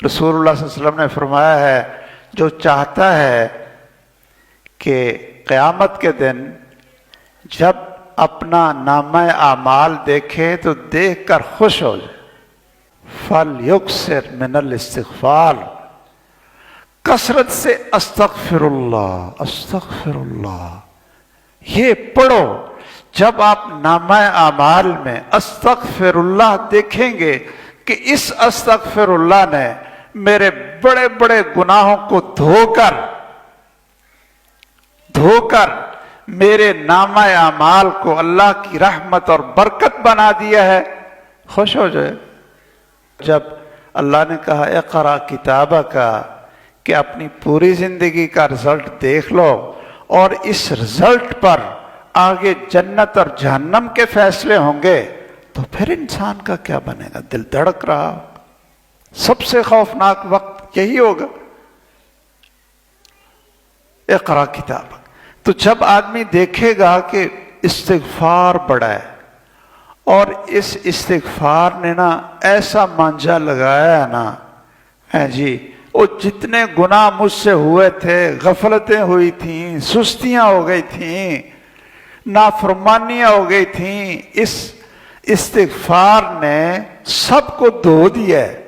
رسول اللہ صلی اللہ علیہ وسلم نے فرمایا ہے جو چاہتا ہے کہ قیامت کے دن جب اپنا نامہ اعمال دیکھے تو دیکھ کر خوش ہو جائے، فَلْيُكْثِرْ مِنَ الْاِسْتِغْفَارِ، کثرت سے استغفر اللہ استغفر اللہ یہ پڑھو۔ جب آپ نامہ اعمال میں استغفر اللہ دیکھیں گے کہ اس استغفر اللہ نے میرے بڑے بڑے گناہوں کو دھو کر میرے نامہ اعمال کو اللہ کی رحمت اور برکت بنا دیا ہے، خوش ہو جائے۔ جب اللہ نے کہا اقرا کتابک کہ اپنی پوری زندگی کا رزلٹ دیکھ لو اور اس رزلٹ پر آگے جنت اور جہنم کے فیصلے ہوں گے، تو پھر انسان کا کیا بنے گا؟ دل دھڑک رہا ہوگا۔ سب سے خوفناک وقت یہی ہوگا، اقرا کتابک۔ تو جب آدمی دیکھے گا کہ استغفار بڑا ہے اور اس استغفار نے نا ایسا مانجا لگایا ہے نا، جی وہ جتنے گناہ مجھ سے ہوئے تھے، غفلتیں ہوئی تھیں، سستیاں ہو گئی تھیں، نافرمانیاں ہو گئی تھیں، اس استغفار نے سب کو دھو دیا ہے۔